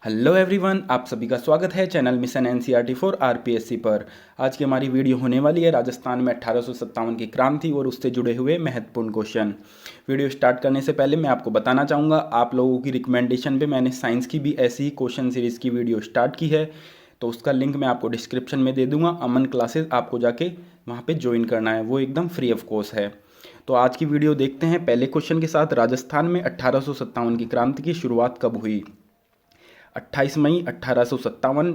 Hello everyone, आप सभी का स्वागत है channel mission NCERT for RPSC पर। आज की हमारी वीडियो होने वाली है राजस्थान में 1857 की क्रांति और उससे जुड़े हुए महत्वपूर्ण क्वेश्चन। वीडियो स्टार्ट करने से पहले मैं आपको बताना चाहूँगा, आप लोगों की रिकमेंडेशन पे मैंने साइंस की भी ऐसी ही क्वेश्चन सीरीज़ की वीडियो स्टार्ट की है, तो उसका लिंक मैं आपको डिस्क्रिप्शन में दे दूँगा। अमन क्लासेज आपको जाके वहाँ पर ज्वाइन करना है, वो एकदम फ्री ऑफ कॉस्ट है। तो आज की वीडियो देखते हैं पहले क्वेश्चन के साथ। राजस्थान में 1857 की क्रांति की शुरुआत कब हुई? 28 मई 1857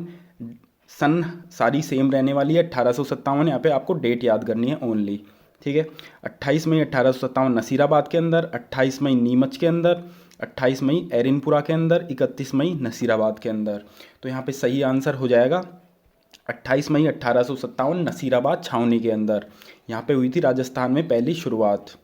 सन सारी सेम रहने वाली है। 1857 यहाँ पे आपको डेट याद करनी है ओनली, ठीक है। 28 मई 1857 नसीराबाद के अंदर, 28 मई नीमच के अंदर, 28 मई एरिनपुरा के अंदर, 31 मई नसीराबाद के अंदर। तो यहाँ पे सही आंसर हो जाएगा 28 मई 1857 नसीराबाद छावनी के अंदर। यहाँ पे हुई थी राजस्थान में पहली शुरुआत।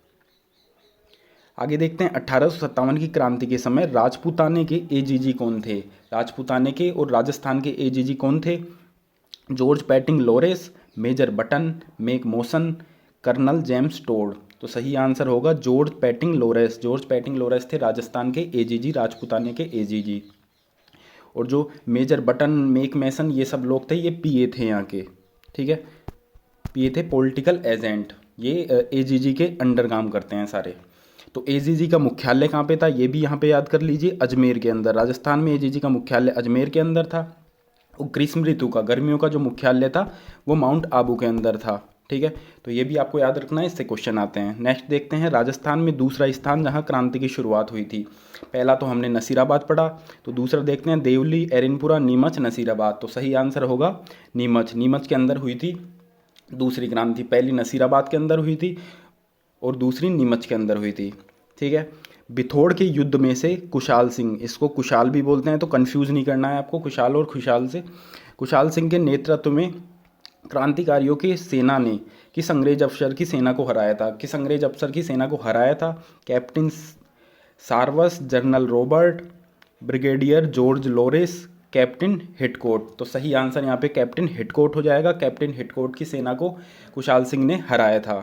आगे देखते हैं 1857 की क्रांति के समय राजपूताने के एजीजी कौन थे? राजपूताने के और राजस्थान के एजीजी कौन थे? George Patting Lawrence, major Burton, Mac Mason, colonel James Tod. तो सही आंसर होगा George Patting Lawrence. George Patting Lawrence थे राजस्थान के एजीजी, राजपूताने के एजीजी। और जो मेजर बटन, मेक मेसन, ये सब लोग थे, ये पीए थे यहाँ के, ठीक है। पीए थे पॉलिटिकल एजेंट, ये एजीजी के अंडर काम करते हैं सारे। तो एजीजी का मुख्यालय कहाँ पे था, ये भी यहाँ पे याद कर लीजिए, अजमेर के अंदर। राजस्थान में एजीजी का मुख्यालय अजमेर के अंदर था। और ग्रीष्म ऋतु का, गर्मियों का जो मुख्यालय था वो माउंट आबू के अंदर था, ठीक है। तो ये भी आपको याद रखना है, इससे क्वेश्चन आते हैं। नेक्स्ट देखते हैं राजस्थान में दूसरा स्थान जहाँ क्रांति की शुरुआत हुई थी। पहला तो हमने नसीराबाद पढ़ा, तो दूसरा देखते हैं देवली, एरिनपुरा, नीमच, नसीराबाद। तो सही आंसर होगा नीमच। नीमच के अंदर हुई थी दूसरी क्रांति। पहली नसीराबाद के अंदर हुई थी और दूसरी नीमच के अंदर हुई थी, ठीक है। बिथोड़ के युद्ध में से कुशाल सिंह, इसको कुशाल भी बोलते हैं तो कंफ्यूज नहीं करना है आपको कुशाल और खुशाल से। कुशाल सिंह के नेतृत्व में क्रांतिकारियों की सेना ने किस अंग्रेज अफसर की सेना को हराया था? किस अंग्रेज अफसर की सेना को हराया था? Captain Sarvas, general Robert, brigadier George Lawrence, captain Heathcote. तो सही आंसर यहाँ पे कैप्टन हिटकोट हो जाएगा। कैप्टन हिटकोट की सेना को कुशाल सिंह ने हराया था।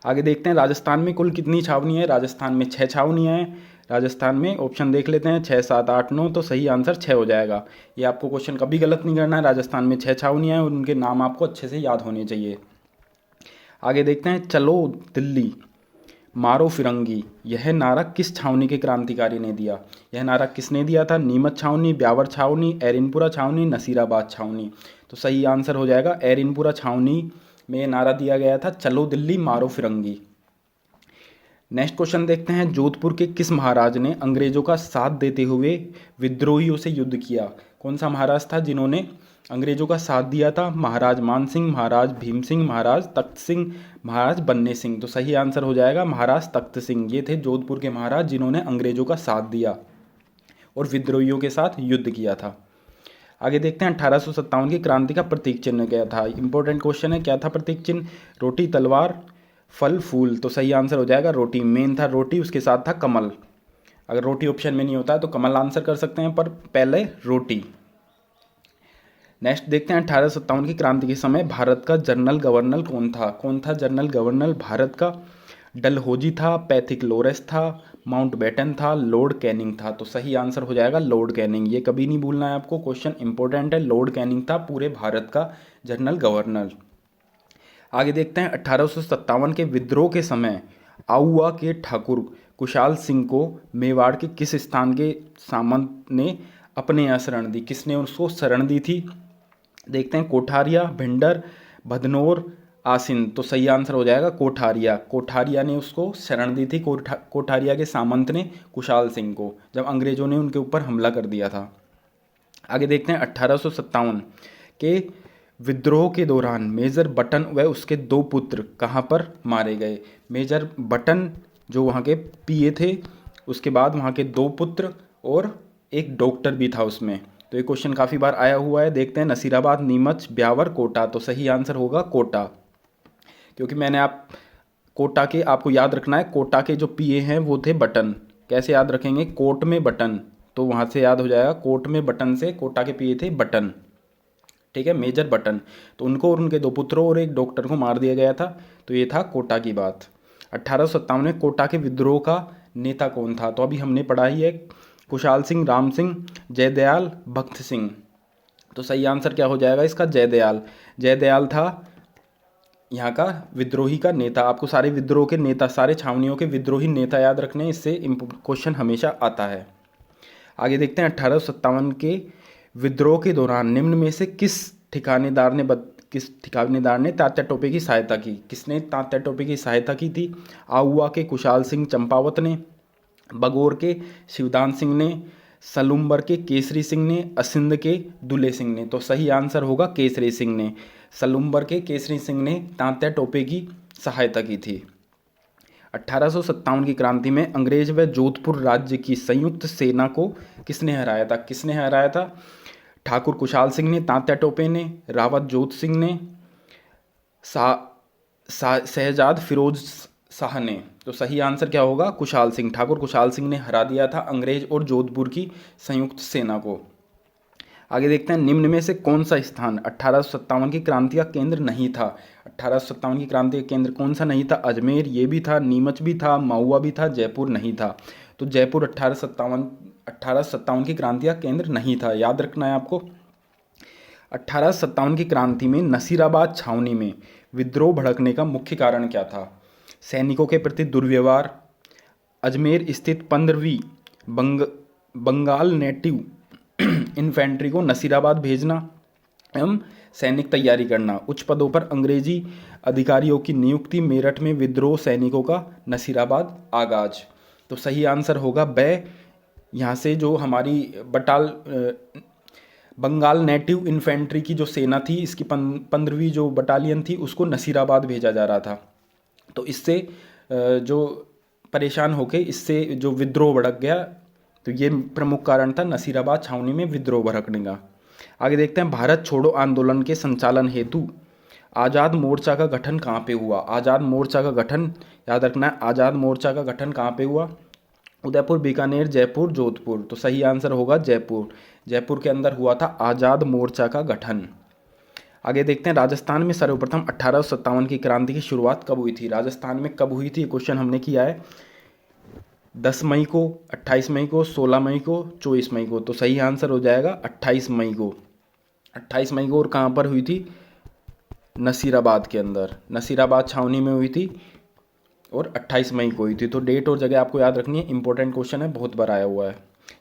आगे देखते हैं राजस्थान में कुल कितनी छावनी है? राजस्थान में 6 छावनियाँ हैं। राजस्थान में ऑप्शन देख लेते हैं, 6, 7, 8, 9। तो सही आंसर 6 हो जाएगा। ये आपको क्वेश्चन कभी गलत नहीं करना है। राजस्थान में 6 छावनियाँ हैं और उनके नाम आपको अच्छे से याद होने चाहिए। आगे देखते हैं चलो दिल्ली मारो फिरंगी, यह नारा किस छावनी के क्रांतिकारी ने दिया? यह नारा किसने दिया था? नीमच छावनी, ब्यावर छावनी, एरिनपुरा छावनी, नसीराबाद छावनी। तो सही आंसर हो जाएगा एरिनपुरा छावनी में ये नारा दिया गया था, चलो दिल्ली मारो फिरंगी। नेक्स्ट क्वेश्चन देखते हैं, जोधपुर के किस महाराज ने अंग्रेजों का साथ देते हुए विद्रोहियों से युद्ध किया? कौन सा महाराज था जिन्होंने अंग्रेजों का साथ दिया था? महाराज मान सिंह, महाराज भीम सिंह, महाराज तख्त सिंह, महाराज बन्ने सिंह। तो सही आंसर हो जाएगा महाराज तख्त सिंह। ये थे जोधपुर के महाराज जिन्होंने अंग्रेजों का साथ दिया और विद्रोहियों के साथ युद्ध किया था। आगे देखते हैं 1857 की क्रांति का प्रतीक चिन्ह क्या था? इंपॉर्टेंट क्वेश्चन है, क्या था प्रतीक चिन्ह? रोटी, तलवार, फल, फूल। तो सही आंसर हो जाएगा रोटी। मेन था रोटी, उसके साथ था कमल। अगर रोटी ऑप्शन में नहीं होता है तो कमल आंसर कर सकते हैं, पर पहले रोटी। नेक्स्ट देखते हैं 1857 की क्रांति के समय भारत का जनरल गवर्नर कौन था? कौन था जनरल गवर्नर भारत का? डलहौजी था, पैथिक लोरेस था, माउंटबेटन था, लॉर्ड कैनिंग था। तो सही आंसर हो जाएगा लॉर्ड कैनिंग। ये कभी नहीं भूलना है आपको, क्वेश्चन इंपॉर्टेंट है। लॉर्ड कैनिंग था पूरे भारत का जनरल गवर्नर। आगे देखते हैं 1857 के विद्रोह के समय आउवा के ठाकुर कुशाल सिंह को मेवाड़ के किस स्थान के सामंत ने अपने यहाँ शरण दी? किसने उसको शरण दी थी? देखते हैं कोठारिया, भिंडर, भदनौर, आसिन। तो सही आंसर हो जाएगा कोठारिया। कोठारिया ने उसको शरण दी थी। कोठारिया के सामंत ने कुशाल सिंह को, जब अंग्रेजों ने उनके ऊपर हमला कर दिया था। आगे देखते हैं 1857 के विद्रोह के दौरान मेजर बटन व उसके 2 पुत्र कहाँ पर मारे गए? मेजर बटन जो वहाँ के पीए थे, उसके बाद वहाँ के 2 पुत्र और एक डॉक्टर भी था उसमें। तो ये क्वेश्चन काफ़ी बार आया हुआ है। देखते हैं नसीराबाद, नीमच, ब्यावर, कोटा। तो सही आंसर होगा कोटा, क्योंकि मैंने कोटा के आपको याद रखना है, कोटा के जो पीए हैं वो थे बटन। कैसे याद रखेंगे? कोट में बटन, तो वहाँ से याद हो जाएगा कोट में बटन से कोटा के पीए थे बटन, ठीक है, मेजर बटन। तो उनको और उनके 2 पुत्रों और एक डॉक्टर को मार दिया गया था। तो ये था कोटा की बात। 1857 में कोटा के विद्रोह का नेता कौन था? तो अभी हमने पढ़ा ही है, कुशाल सिंह, राम सिंह, जयदयाल, भक्त सिंह। तो सही आंसर क्या हो जाएगा इसका? जयदयाल। जयदयाल था यहाँ का विद्रोही का नेता। आपको सारे विद्रोह के नेता, सारे छावनियों के विद्रोही नेता याद रखने हैं, इससे क्वेश्चन हमेशा आता है। आगे देखते हैं 1857 के विद्रोह के दौरान निम्न में से किस ठिकानेदार ने तात्या टोपे की सहायता की? किसने तात्या टोपे की सहायता की थी? आहुआ के कुशाल सिंह चंपावत ने, बगौर के शिवदान सिंह ने, सलूम्बर के केसरी सिंह ने, असिंध के दुले सिंह ने। तो सही आंसर होगा केसरी सिंह ने। सलूम्बर के केसरी सिंह ने तात्या टोपे की सहायता की थी। 1857 की क्रांति में अंग्रेज व जोधपुर राज्य की संयुक्त सेना को किसने हराया था? किसने हराया था? ठाकुर कुशाल सिंह ने, तात्या टोपे ने, रावत जोत सिंह ने, शहजाद फिरोज शाह ने। तो सही आंसर क्या होगा? कुशाल सिंह। ठाकुर कुशाल सिंह ने हरा दिया था अंग्रेज और जोधपुर की संयुक्त सेना को। आगे देखते हैं निम्न में से कौन सा स्थान 1857 की क्रांति का केंद्र नहीं था? 1857 की क्रांति का केंद्र कौन सा नहीं था? अजमेर ये भी था, नीमच भी था, महुआ भी था, जयपुर नहीं था। तो जयपुर 1857 की क्रांति का केंद्र नहीं था, याद रखना है आपको। 1857 की क्रांति में नसीराबाद छावनी में विद्रोह भड़कने का मुख्य कारण क्या था? सैनिकों के प्रति दुर्व्यवहार, अजमेर स्थित 15वीं बंगाल नेटिव इन्फेंट्री को नसीराबाद भेजना एवं सैनिक तैयारी करना, उच्च पदों पर अंग्रेजी अधिकारियों की नियुक्ति, मेरठ में विद्रोह सैनिकों का नसीराबाद आगाज। तो सही आंसर होगा ब। यहाँ से जो हमारी बंगाल नेटिव इन्फेंट्री की जो सेना थी, इसकी 15वीं जो बटालियन थी, उसको नसीराबाद भेजा जा रहा था। तो इससे जो परेशान होके इससे जो विद्रोह भड़क गया, तो ये प्रमुख कारण था नसीराबाद छावनी में विद्रोह भड़कने का। आगे देखते हैं भारत छोड़ो आंदोलन के संचालन हेतु आज़ाद मोर्चा का गठन कहाँ पे हुआ? आज़ाद मोर्चा का गठन याद रखना है। आज़ाद मोर्चा का गठन कहाँ पे हुआ? उदयपुर, बीकानेर, जयपुर, जोधपुर। तो सही आंसर होगा जयपुर। जयपुर के अंदर हुआ था आज़ाद मोर्चा का गठन। आगे देखते हैं राजस्थान में सर्वप्रथम 1857 की क्रांति की शुरुआत कब हुई थी? राजस्थान में कब हुई थी? ये क्वेश्चन हमने किया है 10 मई को, 28 मई को, 16 मई को, 24 मई को। तो सही आंसर हो जाएगा 28 मई को। 28 मई को। और कहाँ पर हुई थी? नसीराबाद के अंदर, नसीराबाद छावनी में हुई थी और 28 मई को हुई थी। तो डेट और जगह आपको याद रखनी है, इंपॉर्टेंट क्वेश्चन है, बहुत बार आया हुआ है।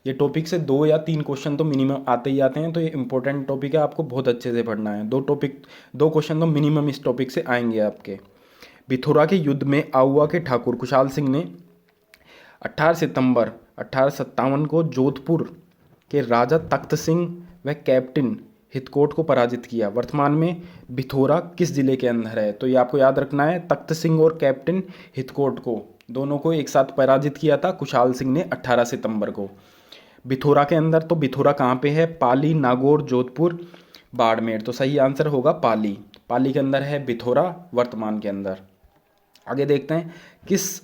ये टॉपिक से 2 या 3 क्वेश्चन तो मिनिमम आते ही आते हैं, तो ये इंपॉर्टेंट टॉपिक है, आपको बहुत अच्छे से पढ़ना है। 2 क्वेश्चन तो मिनिमम इस टॉपिक से आएंगे आपके। बिथोरा के युद्ध में आहुआ के ठाकुर कुशाल सिंह ने 18 सितंबर 1857 को जोधपुर के राजा तख्त सिंह व कैप्टन हितकोट को पराजित किया। वर्तमान में बिथोरा किस जिले के अंदर है? तो ये आपको याद रखना है, तख्त सिंह और कैप्टन हितकोट को, दोनों को एक साथ पराजित किया था कुशाल सिंह ने 18 सितंबर को बिथोरा के अंदर। तो बिथोरा कहाँ पे है? पाली, नागौर, जोधपुर, बाड़मेर। तो सही आंसर होगा पाली। पाली के अंदर है बिथोरा वर्तमान के अंदर। आगे देखते हैं किस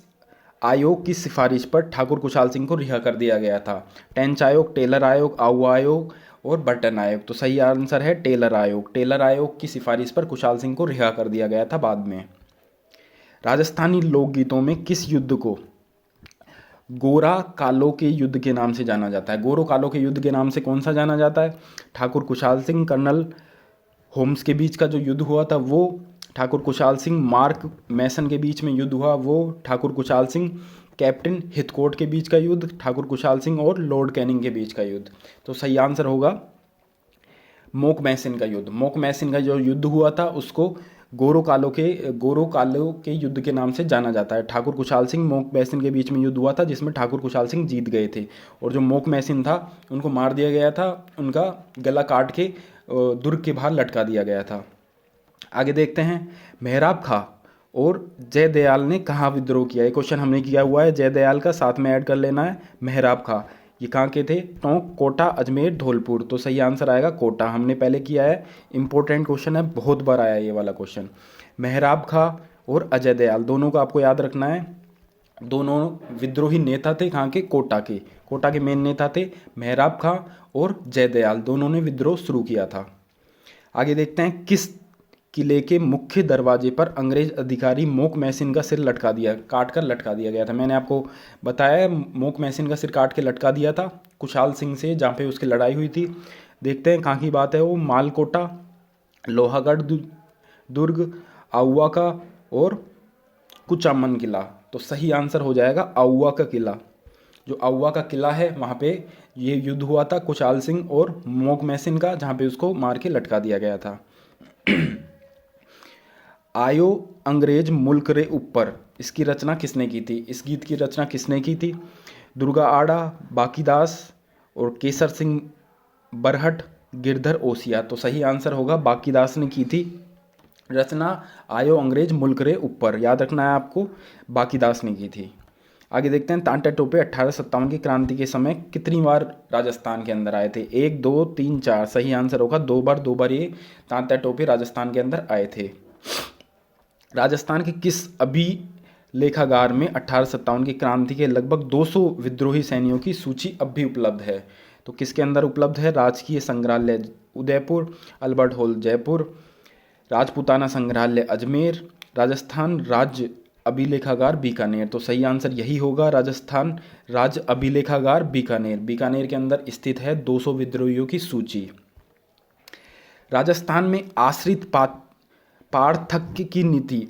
आयोग की सिफारिश पर ठाकुर कुशाल सिंह को रिहा कर दिया गया था? टेंच आयोग, टेलर आयोग, आहुआ आयोग और बर्टन आयोग। तो सही आंसर है टेलर आयोग। टेलर आयोग की सिफारिश पर कुशाल सिंह को रिहा कर दिया गया था बाद में। राजस्थानी लोकगीतों में किस युद्ध को गोरा कालो के युद्ध के नाम से जाना जाता है? गोरो कालो के युद्ध के नाम से कौन सा जाना जाता है? ठाकुर कुशाल सिंह कर्नल होम्स के बीच का जो युद्ध हुआ था वो, ठाकुर कुशाल सिंह मार्क मैसन के बीच में युद्ध हुआ वो, ठाकुर कुशाल सिंह कैप्टन हितकोट के बीच का युद्ध, ठाकुर कुशाल सिंह और लॉर्ड कैनिंग के बीच का युद्ध। तो सही आंसर होगा मोक मैसन का युद्ध। मोक मैसन का जो युद्ध हुआ था उसको गोरो कालो के युद्ध के नाम से जाना जाता है। ठाकुर कुशाल सिंह मोक मैसन के बीच में युद्ध हुआ था जिसमें ठाकुर कुशाल सिंह जीत गए थे, और जो मोक मैसन था उनको मार दिया गया था, उनका गला काट के दुर्ग के बाहर लटका दिया गया था। आगे देखते हैं मेहराब खां और जयदयाल ने कहाँ विद्रोह किया? ये क्वेश्चन हमने किया हुआ है, जयदयाल का साथ में ऐड कर लेना है। मेहराब खां ये कहाँ के थे? टोंक, कोटा, अजमेर, धौलपुर। तो सही आंसर आएगा कोटा, हमने पहले किया है, इंपॉर्टेंट क्वेश्चन है, बहुत बार आया है ये वाला क्वेश्चन। मेहराब खां और अजय दयाल दोनों को आपको याद रखना है, दोनों विद्रोही नेता थे कहाँ के? कोटा के मेन नेता थे मेहराब खां और जयदयाल, दोनों ने विद्रोह शुरू किया था। आगे देखते हैं किस किले के मुख्य दरवाजे पर अंग्रेज अधिकारी मोक मैसन का सिर काट कर लटका दिया गया था? मैंने आपको बताया मोक मैसन का सिर काट के लटका दिया था कुशाल सिंह से, जहाँ पे उसकी लड़ाई हुई थी। देखते हैं कहाँ की बात है वो। मालकोटा, लोहागढ़ दुर्ग, आउवा का और कुचामन किला। तो सही आंसर हो जाएगा आउवा का किला। जो आउवा का किला है वहाँ पे ये युद्ध हुआ था कुशाल सिंह और मोकमैसिन का, जहाँ पे उसको मार के लटका दिया गया था। आयो अंग्रेज मुल्क रे ऊपर, इसकी रचना किसने की थी? इस गीत की रचना किसने की थी? दुर्गा आड़ा, बाकीदास और केसर सिंह बरहट, गिरधर ओसिया। तो सही आंसर होगा बाकीदास ने की थी रचना आयो अंग्रेज मुल्क रे ऊपर। याद रखना है आपको, बाकीदास ने की थी। आगे देखते हैं, तांत्या टोपे 1857 की क्रांति के समय कितनी बार राजस्थान के अंदर आए थे? 1, 2, 3, 4। सही आंसर होगा 2 बार। 2 बार ये तांत्या टोपे राजस्थान के अंदर आए थे। राजस्थान के किस अभिलेखागार में 1857 की क्रांति के लगभग 200 विद्रोही सैनिकों की सूची अब भी उपलब्ध है? तो किसके अंदर उपलब्ध है? राजकीय संग्रहालय उदयपुर, अल्बर्ट हॉल जयपुर, राजपूताना संग्रहालय अजमेर, राजस्थान राज्य अभिलेखागार बीकानेर। तो सही आंसर यही होगा, राजस्थान राज्य अभिलेखागार बीकानेर। बीकानेर के अंदर स्थित है 200 विद्रोहियों की सूची। राजस्थान में पार्थक्य की नीति,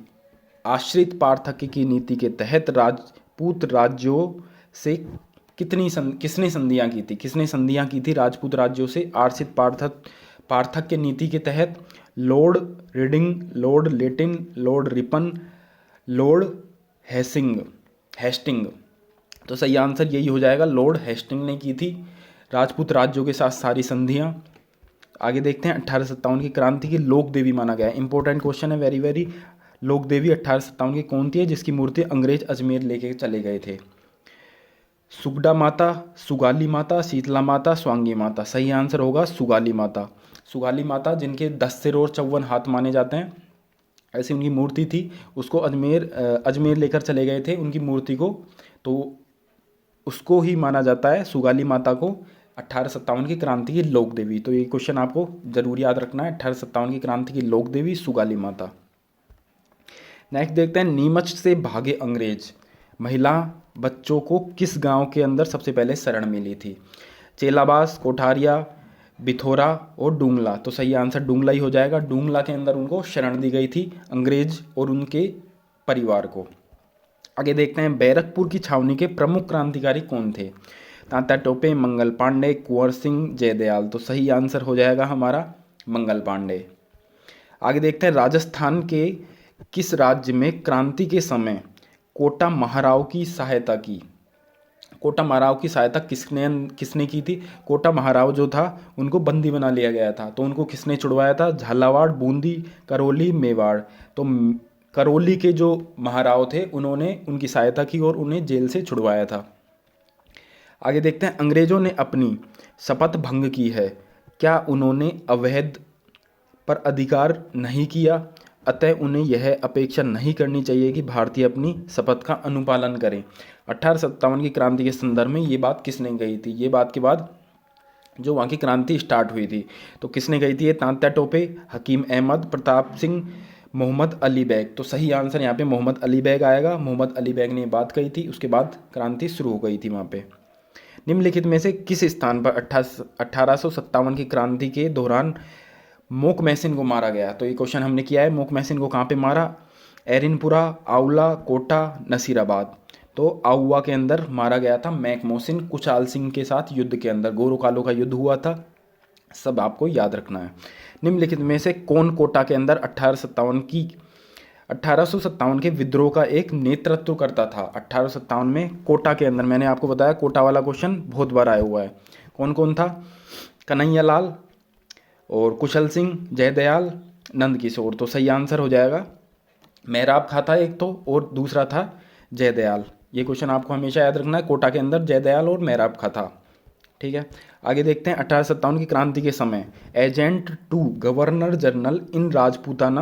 आश्रित पार्थक्य की नीति के तहत राजपूत राज्यों से किसने संधियां की थी? किसने संधियां की थी राजपूत राज्यों से आश्रित पार्थक्य नीति के तहत? Lord Reading, lord Lytton, lord Ripon, lord Hasting. तो सही आंसर यही हो जाएगा, लॉर्ड हेस्टिंग ने की थी राजपूत राज्यों के साथ सारी संधियां। आगे देखते हैं, 1857 की क्रांति की लोक देवी माना गया है। इंपॉर्टेंट क्वेश्चन है, वेरी वेरी। लोक देवी 1857 की कौन थी है जिसकी मूर्ति अंग्रेज अजमेर लेके चले गए थे? सुगडा माता, सुगाली माता, शीतला माता, स्वांगी माता। सही आंसर होगा सुगाली माता। सुगाली माता जिनके 10 सिर और 54 हाथ माने जाते हैं, ऐसी उनकी मूर्ति थी। उसको अजमेर लेकर चले गए थे उनकी मूर्ति को, तो उसको ही माना जाता है सुगाली माता को 1857 की क्रांति की लोक देवी। तो ये क्वेश्चन आपको जरूर याद रखना है, 1857 की क्रांति की लोक देवी सुगाली माता। नेक्स्ट देखते हैं, नीमच से भागे अंग्रेज महिला बच्चों को किस गांव के अंदर सबसे पहले शरण मिली थी? चेलाबास, कोठारिया, बिथोरा और डूंगला। तो सही आंसर डूंगला ही हो जाएगा। डूंगला के अंदर उनको शरण दी गई थी अंग्रेज और उनके परिवार को। आगे देखते हैं, बैरकपुर की छावनी के प्रमुख क्रांतिकारी कौन थे? तात्या टोपे, मंगल पांडे, कुंवर सिंह, जयदयाल। तो सही आंसर हो जाएगा हमारा मंगल पांडे। आगे देखते हैं, राजस्थान के किस राज्य में क्रांति के समय कोटा महाराव की सहायता की? कोटा महाराव की सहायता किसने की थी? कोटा महाराव जो था उनको बंदी बना लिया गया था, तो उनको किसने छुड़वाया था? झालावाड़, बूंदी, करौली, मेवाड़। तो करौली के जो महाराव थे उन्होंने उनकी सहायता की और उन्हें जेल से छुड़वाया था। आगे देखते हैं, अंग्रेजों ने अपनी शपथ भंग की है, क्या उन्होंने अवैध पर अधिकार नहीं किया? अतः उन्हें यह अपेक्षा नहीं करनी चाहिए कि भारतीय अपनी शपथ का अनुपालन करें। 1857 की क्रांति के संदर्भ में ये बात किसने कही थी? ये बात के बाद जो वहाँ की क्रांति स्टार्ट हुई थी, तो किसने कही थी? ये तात्या टोपे, हकीम अहमद, प्रताप सिंह, मोहम्मद अली बैग। तो सही आंसर यहाँ पे मोहम्मद अली बैग आएगा। मोहम्मद अली बैग ने ये बात कही थी, उसके बाद क्रांति शुरू हो गई थी वहाँ पे। निम्नलिखित में से किस स्थान पर 1857 की क्रांति के दौरान मोकमैसिन को मारा गया? तो ये क्वेश्चन हमने किया है, मोकमैसिन को कहाँ पे मारा? एरिनपुरा, आंवला, कोटा, नसीराबाद। तो आउवा के अंदर मारा गया था मैकमोसिन कुचाल सिंह के साथ युद्ध के अंदर, गोरोकालो का युद्ध हुआ था। सब आपको याद रखना है। निम्नलिखित में से कौन कोटा के अंदर 1857 के विद्रोह का एक नेतृत्व करता था? 1857 में कोटा के अंदर, मैंने आपको बताया कोटा वाला क्वेश्चन बहुत बार आया हुआ है। कौन कौन था? कन्हैयालाल और कुशल सिंह, जयदयाल, नंदकिशोर। तो सही आंसर हो जाएगा मेहराब खां था एक तो, और दूसरा था जयदयाल। ये क्वेश्चन आपको हमेशा याद रखना है, कोटा के अंदर जयदयाल और मेहराब खां था। ठीक है, आगे देखते हैं, 1857 की क्रांति के समय agent to governor general in Rajputana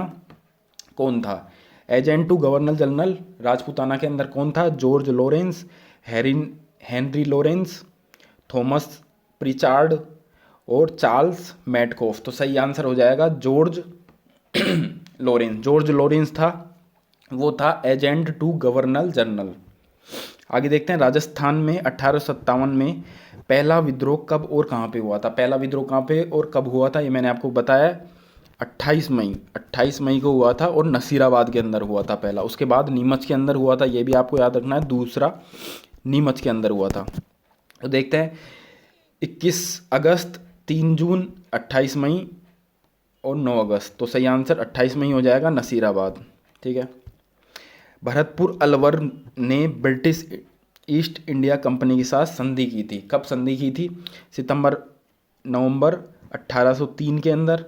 कौन था? Agent to governor general Rajputana के अंदर कौन था? George Lawrence, Henry Lawrence, Thomas Prichard और चार्ल्स मैटकॉफ। तो सही आंसर हो जाएगा जॉर्ज लॉरेंस। जॉर्ज लॉरेंस था, वो था एजेंट टू गवर्नर जनरल। आगे देखते हैं राजस्थान में 1857 में पहला विद्रोह कब और कहाँ पे हुआ था। पहला विद्रोह कहाँ पे और कब हुआ था ये मैंने आपको बताया। 28 मई को हुआ था और नसीराबाद के अंदर हुआ था पहला। उसके बाद नीमच के अंदर हुआ था, ये भी आपको याद रखना है, दूसरा नीमच के अंदर हुआ था। तो देखते हैं 21 अगस्त, 3 जून, 28 मई और 9 अगस्त। तो सही आंसर 28 मई हो जाएगा, नसीराबाद। ठीक है। भरतपुर अलवर ने ब्रिटिश ईस्ट इंडिया कंपनी के साथ संधि की थी। कब संधि की थी? सितंबर नवंबर 1803 के अंदर,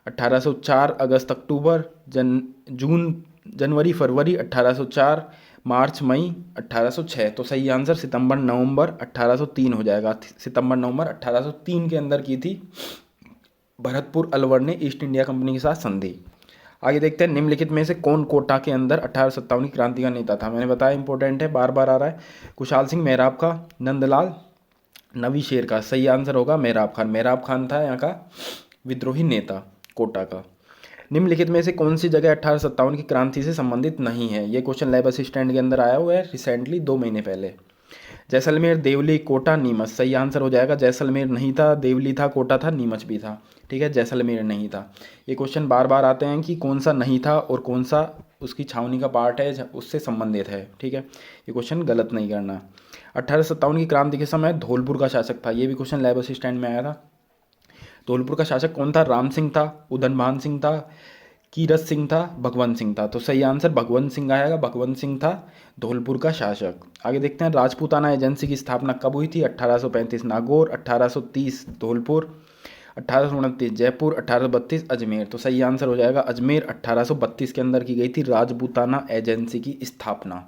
1804 अगस्त अक्टूबर, जून जनवरी फरवरी 1804, मार्च मई 1806। तो सही आंसर सितंबर नवंबर 1803 हो जाएगा। सितंबर नवंबर 1803 के अंदर की थी भरतपुर अलवर ने ईस्ट इंडिया कंपनी के साथ संधि। आगे देखते हैं निम्नलिखित में से कौन कोटा के अंदर 1857 की क्रांति का नेता था। मैंने बताया इंपॉर्टेंट है, बार बार आ रहा है। कुशाल सिंह मेहराब का, नंदलाल नवीशेर का। सही आंसर होगा मेहराब खान। मेहराब खान था यहाँ का विद्रोही नेता कोटा का। निम्नलिखित में से कौन सी जगह 1857 की क्रांति से संबंधित नहीं है। ये क्वेश्चन लैब असिस्टेंट के अंदर आया हुआ है रिसेंटली, 2 महीने पहले। जैसलमेर, देवली, कोटा, नीमच। सही आंसर हो जाएगा जैसलमेर नहीं था, देवली था, कोटा था, नीमच भी था। ठीक है, जैसलमेर नहीं था। ये क्वेश्चन बार बार आते हैं कि कौन सा नहीं था और कौन सा उसकी छावनी का पार्ट है, उससे संबंधित है। ठीक है, ये क्वेश्चन गलत नहीं करना। 1857 की क्रांति के समय धौलपुर का शासक था। ये भी क्वेश्चन लैब असिस्टेंट में आया था। धौलपुर का शासक कौन था? राम सिंह था, उदयनभान सिंह था, कीरत सिंह था, भगवंत सिंह था। तो सही आंसर भगवंत सिंह आएगा। भगवंत सिंह था धौलपुर का शासक। आगे देखते हैं राजपूताना एजेंसी की स्थापना कब हुई थी। 1835 नागौर, 1830 धौलपुर, 1829 जयपुर, 1832 अजमेर। तो सही आंसर हो जाएगा अजमेर। 1832 के अंदर की गई थी राजपूताना एजेंसी की स्थापना।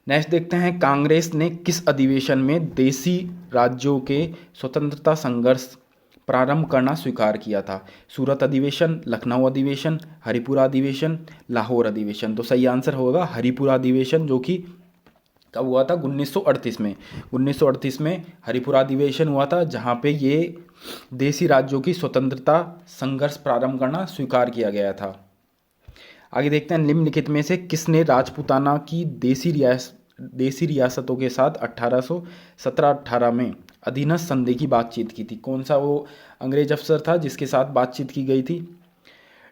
नेक्स्ट देखते हैं कांग्रेस ने किस अधिवेशन में देसी राज्यों के स्वतंत्रता संघर्ष प्रारंभ करना स्वीकार किया था। सूरत अधिवेशन, लखनऊ अधिवेशन, हरिपुरा अधिवेशन, लाहौर अधिवेशन। तो सही आंसर होगा हरिपुरा अधिवेशन, जो कि कब हुआ था? 1938 में। 1938 में हरिपुरा अधिवेशन हुआ था, जहाँ पे ये देसी राज्यों की स्वतंत्रता संघर्ष प्रारंभ करना स्वीकार किया गया था। आगे देखते हैं निम्नलिखित में से किसने राजपूताना की देसी रियासतों के साथ 1817-18 में अधीनस्थ संधि की बातचीत की थी। कौन सा वो अंग्रेज अफसर था जिसके साथ बातचीत की गई थी?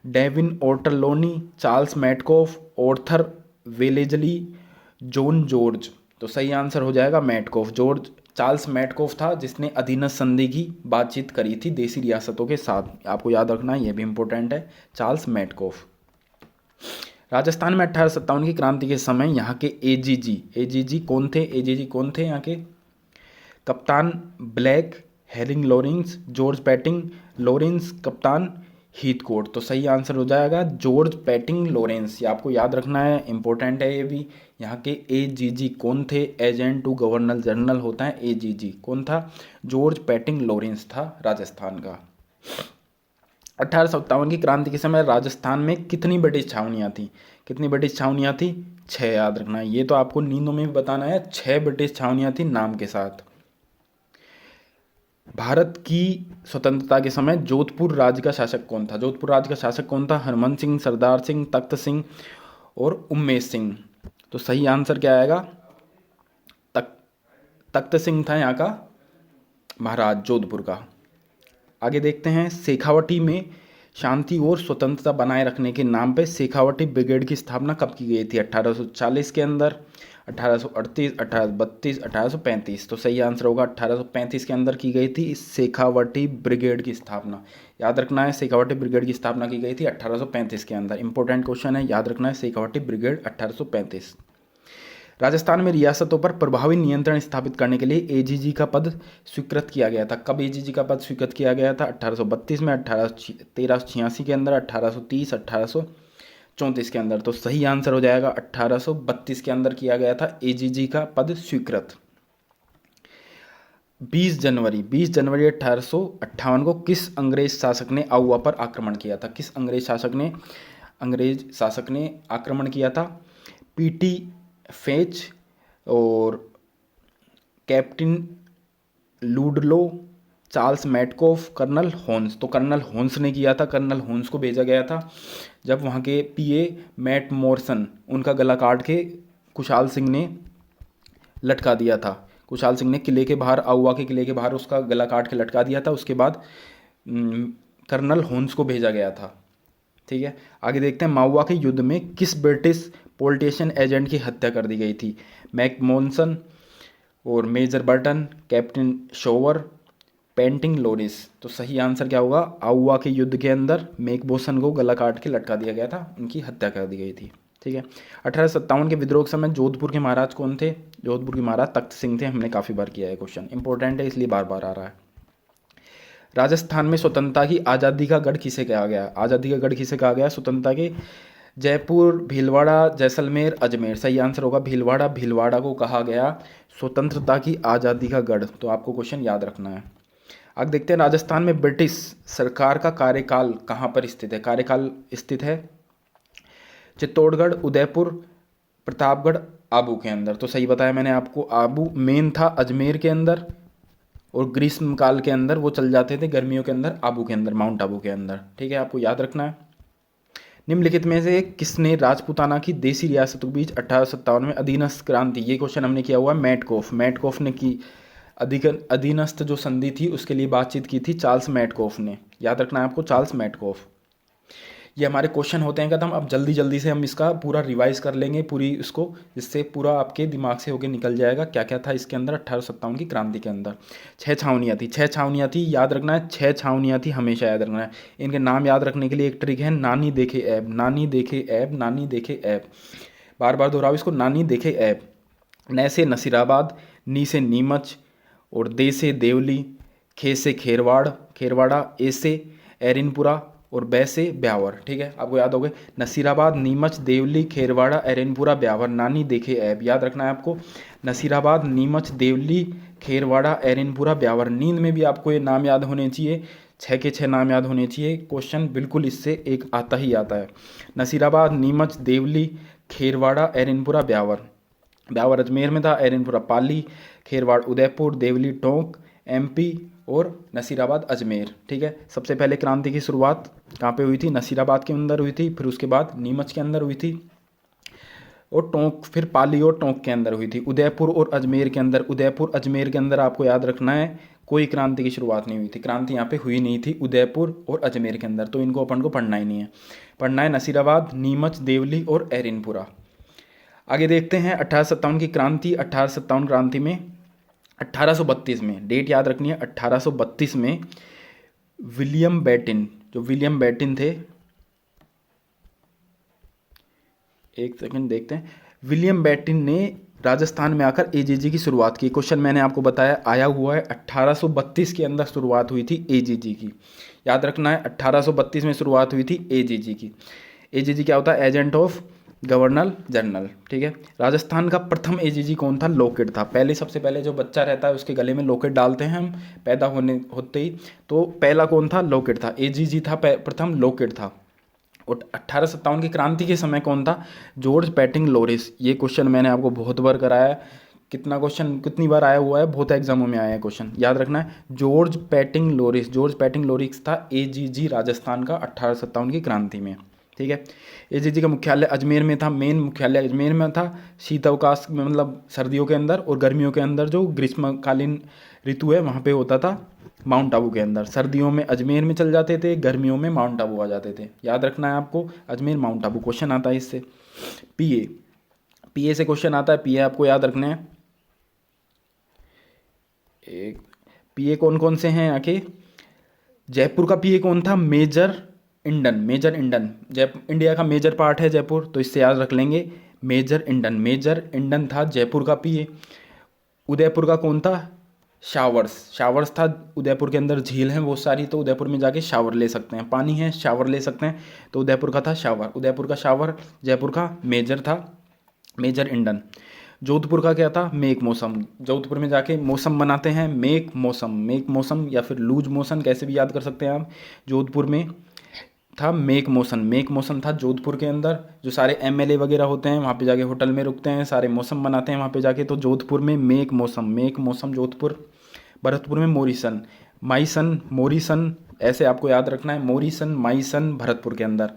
David Ochterlony, Charles Metcalfe, Arthur Wellesley, John George. तो सही आंसर हो जाएगा मैटकॉफ। चार्ल्स मैटकॉफ था जिसने अधीनस्थ संधि की बातचीत करी थी देसी रियासतों के साथ। आपको याद रखना है, ये भी इंपॉर्टेंट है, चार्ल्स मैटकॉफ। राजस्थान में 1857 की क्रांति के समय यहाँ के एजीजी कौन थे? एजीजी कौन थे यहाँ के? कप्तान ब्लैक, हेरिंग लॉरेंस, जॉर्ज पैटिंग लॉरेंस, कप्तान हीथकोट। तो सही आंसर हो जाएगा जॉर्ज पैटिंग लॉरेंस। ये आपको याद रखना है, इंपॉर्टेंट है ये भी। यहाँ के एजीजी कौन थे? एजेंट टू गवर्नर जनरल होता है एजीजी। कौन था? जॉर्ज पैटिंग लॉरेंस था राजस्थान का। 1857 की क्रांति के समय राजस्थान में कितनी ब्रिटिश छावनियाँ थी? कितनी ब्रिटिश छावनियाँ थी? 6। याद रखना है, ये तो आपको नींदों में भी बताना है। 6 ब्रिटिश छावनियाँ थी नाम के साथ। भारत की स्वतंत्रता के समय जोधपुर राज्य का शासक कौन था? जोधपुर राज्य का शासक कौन था? हरमन सिंह, सरदार सिंह, तख्त सिंह और उम्मेश सिंह। तो सही आंसर क्या आएगा? तख्त सिंह था यहाँ का महाराज जोधपुर का। आगे देखते हैं शेखावटी में शांति और स्वतंत्रता बनाए रखने के नाम पे शेखावटी ब्रिगेड की स्थापना कब की गई थी? 1840 के अंदर, 1838, 1832, 1835। तो सही आंसर होगा 1835 के अंदर की गई थी इस शेखावटी ब्रिगेड की स्थापना। याद रखना है, शेखावटी ब्रिगेड की स्थापना की गई थी 1835 के अंदर। इंपॉर्टेंट क्वेश्चन है, याद रखना है, शेखावटी ब्रिगेड 1835। राजस्थान में रियासतों पर प्रभावी नियंत्रण स्थापित करने के लिए एजीजी का पद स्वीकृत किया गया था। कब एजीजी का पद स्वीकृत किया गया था? 1832 में, 1386 के अंदर, 1830, 1834 के अंदर। तो सही आंसर हो जाएगा 1832 के अंदर किया गया था एजीजी का पद स्वीकृत। 20 जनवरी 1858 को किस अंग्रेज शासक ने आउवा पर आक्रमण किया था? किस अंग्रेज शासक ने आक्रमण किया था? पीटी फेच और captain Ludlow, Charles Metcalfe, colonel Holmes. तो कर्नल होन्स ने किया था। कर्नल होन्स को भेजा गया था जब वहाँ के पीए मैट मॉर्सन उनका गला काट के कुशाल सिंह ने लटका दिया था। खुशहाल सिंह ने किले के बाहर, आउवा के किले के बाहर उसका गला काट के लटका दिया था। उसके बाद कर्नल होन्स को भेजा गया था। ठीक है, आगे देखते हैं माउवा के युद्ध में किस ब्रिटिश पॉलिटिशियन एजेंट की हत्या कर दी गई थी? मैकमोनसन और major Burton, captain Shower, painting Loris. तो सही आंसर क्या होगा? आउवा के युद्ध के अंदर मैकमोनसन को गला काट के लटका दिया गया था, उनकी हत्या कर दी गई थी। ठीक है, 1857 के विद्रोह के समय जोधपुर के महाराज कौन थे? जोधपुर के महाराज तख्त सिंह थे। हमने काफ़ी बार किया है क्वेश्चन, इंपॉर्टेंट है इसलिए बार बार आ रहा है। राजस्थान में स्वतंत्रता की आज़ादी का गढ़ किसे कहा गया? आज़ादी का गढ़ किसे कहा गया? स्वतंत्रता के जयपुर, भीलवाड़ा, जैसलमेर, अजमेर। सही आंसर होगा भीलवाड़ा। भीलवाड़ा को कहा गया स्वतंत्रता की आज़ादी का गढ़। तो आपको क्वेश्चन याद रखना है। अब देखते हैं राजस्थान में ब्रिटिश सरकार का कार्यकाल कहाँ पर स्थित है? कार्यकाल स्थित है चित्तौड़गढ़, उदयपुर, प्रतापगढ़, आबू के अंदर। तो सही बताया मैंने आपको, आबू मेन था अजमेर के अंदर, और ग्रीष्म काल के अंदर वो चल जाते थे गर्मियों के अंदर आबू के अंदर, माउंट आबू के अंदर। ठीक है, आपको याद रखना है। निम्नलिखित में से किसने राजपूताना की देसी रियासतों के बीच 1857 में अधीनस्थ क्रांति? ये क्वेश्चन हमने किया हुआ है मैटकोफ। मैटकोफ ने की अधीनस्थ जो संधि थी उसके लिए बातचीत की थी चार्ल्स मैटकोफ ने। याद रखना है आपको, चार्ल्स मैटकोफ। ये हमारे क्वेश्चन होते हैं कदम। अब जल्दी जल्दी से हम इसका पूरा रिवाइज कर लेंगे पूरी इसको, जिससे पूरा आपके दिमाग से होके निकल जाएगा क्या क्या था इसके अंदर 1857 की क्रांति के अंदर। 6 छावनियाँ थी, 6 छावनियाँ थी, याद रखना है। 6 छावनियाँ थी, हमेशा याद रखना है। इनके नाम याद रखने के लिए एक ट्रिक है, नानी देखे ऐब, नानी देखे ऐब, नानी देखे ऐब। बार बार दोहराओ इसको, नानी देखे ऐब। न से नसीराबाद, नी से नीमच, और दे से देवली, खे से खेरवाड़ा, ए से एरिनपुरा, और बै से ब्यावर। ठीक है, आपको याद हो गए नसीराबाद, नीमच, देवली, खेरवाड़ा, एरिनपुरा, ब्यावर। नानी देखे ऐब याद रखना है आपको। नसीराबाद, नीमच, देवली, खेरवाड़ा, एरिनपुरा, ब्यावर। नींद में भी आपको ये नाम याद होने चाहिए, 6 के 6 नाम याद होने चाहिए। क्वेश्चन बिल्कुल इससे एक आता ही आता है। नसीराबाद, नीमच, देवली, खेरवाड़ा, एरिनपुरा, ब्यावर। ब्यावर अजमेर में था, एरिनपुरा पाली, खेरवाड़ उदयपुर, देवली टोंक एमपी, और नसीराबाद अजमेर। ठीक है, सबसे पहले क्रांति की शुरुआत कहाँ पे हुई थी? नसीराबाद के अंदर हुई थी, फिर उसके बाद नीमच के अंदर हुई थी, और टोंक, फिर पाली और टोंक के अंदर हुई थी। उदयपुर और अजमेर के अंदर, उदयपुर अजमेर के अंदर आपको याद रखना है कोई क्रांति की शुरुआत नहीं हुई थी। क्रांति यहाँ पे हुई नहीं थी उदयपुर और अजमेर के अंदर, तो इनको अपन को पढ़ना ही नहीं है। पढ़ना है नसीराबाद, नीमच, देवली और एरिनपुरा। आगे देखते हैं 1857 की क्रांति। 1857 क्रांति में 1832 में, डेट याद रखनी है, 1832 में विलियम बेटिन, जो विलियम बेटिन थे, एक सेकंड देखते हैं। विलियम बेटिन ने राजस्थान में आकर एजीजी की शुरुआत की। क्वेश्चन मैंने आपको बताया आया हुआ है, 1832 के अंदर शुरुआत हुई थी एजीजी की। याद रखना है 1832 में शुरुआत हुई थी एजीजी की। एजीजी क्या होता है? Agent of governor general. ठीक है, राजस्थान का प्रथम एजीजी कौन था? लोकेट था। पहले, सबसे पहले जो बच्चा रहता है उसके गले में लोकेट डालते हैं हम पैदा होते ही, तो पहला कौन था? लोकेट था। एजीजी था प्रथम, लोकेट था। और 1857 की क्रांति के समय कौन था? George Patting Lawrence. ये क्वेश्चन मैंने आपको बहुत बार कराया है। कितनी बार आया हुआ है? बहुत एग्जामों में आया है क्वेश्चन, याद रखना है। George Patting Lawrence, George Patting Lawrence था एजीजी राजस्थान का 1857 की क्रांति में। ठीक है, एजीजी का मुख्यालय अजमेर में था, मेन मुख्यालय अजमेर में था। शीतअवकाश में, मतलब सर्दियों के अंदर, और गर्मियों के अंदर जो ग्रीष्मकालीन ऋतु है वहाँ पे होता था माउंट आबू के अंदर। सर्दियों में अजमेर में चल जाते थे, गर्मियों में माउंट आबू आ जाते थे। याद रखना है आपको, अजमेर माउंट आबू। क्वेश्चन आता है इससे। पीए से क्वेश्चन आता है, पीए आपको याद रखने हैं। एक पीए कौन कौन से हैं आके? जयपुर का पीए कौन था? Major Eden. Major Eden, India का मेजर पार्ट है जयपुर, तो इससे याद रख लेंगे मेजर इंडन। मेजर इंडन था जयपुर का पीए। उदयपुर का कौन था? शावर्स। शावर्स था। उदयपुर के अंदर झील हैं बहुत सारी, तो उदयपुर में जाके शावर ले सकते हैं, पानी है शावर ले सकते हैं, तो उदयपुर का था शावर। उदयपुर का शावर, जयपुर का मेजर था, मेजर इंडन। जोधपुर का क्या था? मेक मौसम। जोधपुर में जाके मौसम बनाते हैं, मेक मौसम। मेक मौसम या फिर लूज मौसम, कैसे भी याद कर सकते हैं आप। जोधपुर में था मेक मौसम। मेक मौसम था जोधपुर के अंदर। जो सारे एमएलए वगैरह होते हैं वहाँ पे जाके होटल में रुकते हैं, सारे मौसम बनाते हैं वहाँ पे जाके, तो जोधपुर में मेक मौसम। मेक मौसम जोधपुर। भरतपुर में मोरिसन, माइसन, मोरिसन, ऐसे आपको याद रखना है। मोरिसन, माइसन, भरतपुर के अंदर।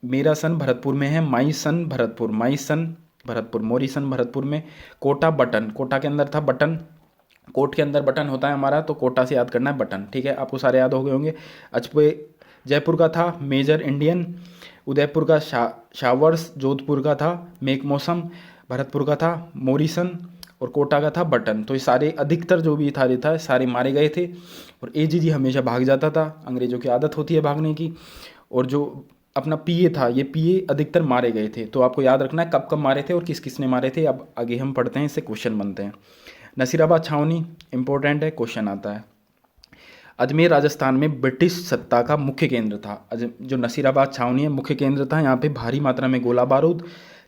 मेरा सन भरतपुर में है, माइसन भरतपुर, माइसन भरतपुर, मोरिसन भरतपुर में। कोटा बटन, कोटा के अंदर था बटन, कोट के अंदर बटन होता है हमारा, तो कोटा से याद करना है बटन, ठीक है। आपको सारे याद हो गए होंगे। अजपुर जयपुर का था मेजर इंडियन, उदयपुर का शावर्स, जोधपुर का था मेक मौसम, भरतपुर का था मोरिसन और कोटा का था बटन। तो ये सारे अधिकतर जो भी था सारे मारे गए थे। और एजीजी हमेशा भाग जाता था, अंग्रेज़ों की आदत होती है भागने की। और जो अपना पीए था, ये पीए अधिकतर मारे गए थे। तो आपको याद रखना है कब कब मारे थे और किस किस ने मारे थे। अब आगे हम पढ़ते हैं, इससे क्वेश्चन बनते हैं। नसीराबाद छावनी इंपॉर्टेंट है, क्वेश्चन आता है। अजमेर राजस्थान में ब्रिटिश सत्ता का मुख्य केंद्र था। जो नसीराबाद छावनी है मुख्य केंद्र था। यहाँ पे भारी मात्रा में गोला बारूद,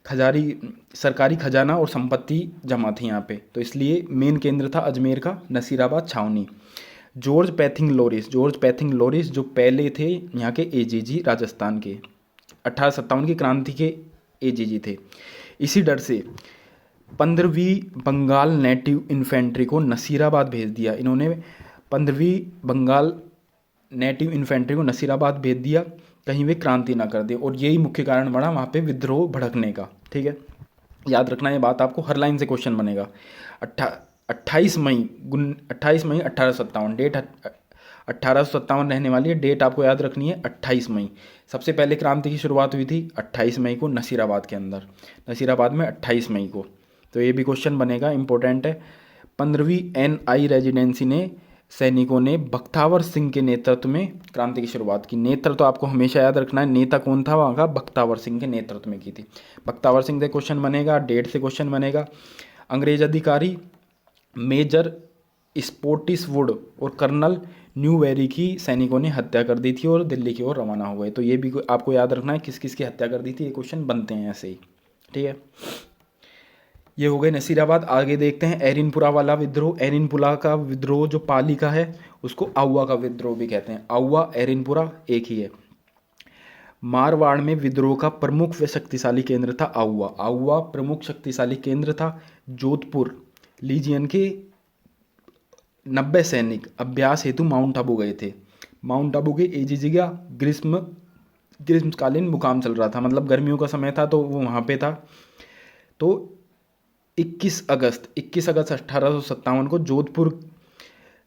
सरकारी खजाना और संपत्ति जमा थी यहाँ पे, तो इसलिए मेन केंद्र था अजमेर का नसीराबाद छावनी। जॉर्ज पैथिंग लॉरिस जो पहले थे यहाँ के एजीजी राजस्थान के, 1857 की क्रांति के एजीजी थे। इसी डर से 15वीं बंगाल नेटिव इन्फेंट्री को नसीराबाद भेज दिया इन्होंने। 15वीं बंगाल नेटिव इन्फेंट्री को नसीराबाद भेज दिया, कहीं वे क्रांति ना कर दे। और यही मुख्य कारण बना वहाँ पे विद्रोह भड़कने का, ठीक है। याद रखना ये बात, आपको हर लाइन से क्वेश्चन बनेगा। 28 मई 1857, डेट 1857 रहने वाली है। डेट आपको याद रखनी है 28 मई। सबसे पहले क्रांति की शुरुआत हुई थी 28 मई को नसीराबाद के अंदर, नसीराबाद में 28 मई को। तो ये भी क्वेश्चन बनेगा, इंपॉर्टेंट है। 15वीं NI रेजिडेंसी ने सैनिकों ने बख्तावर सिंह के नेतृत्व में क्रांति की शुरुआत की। नेतृत्व तो आपको हमेशा याद रखना है, नेता कौन था वहाँ का, बख्तावर सिंह के नेतृत्व में की थी। बख्तावर सिंह से क्वेश्चन बनेगा, डेट से क्वेश्चन बनेगा। अंग्रेज अधिकारी मेजर स्पोर्टिसवुड और कर्नल न्यूवेरी की सैनिकों ने हत्या कर दी थी और दिल्ली की ओर रवाना हो गए। तो ये भी आपको याद रखना है किस किस की हत्या कर दी थी, ये क्वेश्चन बनते हैं ऐसे ही, ठीक है। ये हो गए नसीराबाद। आगे देखते हैं एरिनपुरा वाला विद्रोह। एरिनपुरा का विद्रोह जो पाली का है उसको आउवा का विद्रोह भी कहते हैं। आउवा एरिनपुरा एक ही है। मारवाड़ में विद्रोह का प्रमुख व शक्तिशाली केंद्र था आउवा। आउवा प्रमुख शक्तिशाली केंद्र था। जोधपुर लीजियन के 90 सैनिक अभ्यास हेतु माउंट आबू गए थे। माउंट आबू के एजीजी का ग्रीष्मकालीन मुकाम चल रहा था, मतलब गर्मियों का समय था तो वो वहाँ पे था। तो 21 अगस्त 1857 को जोधपुर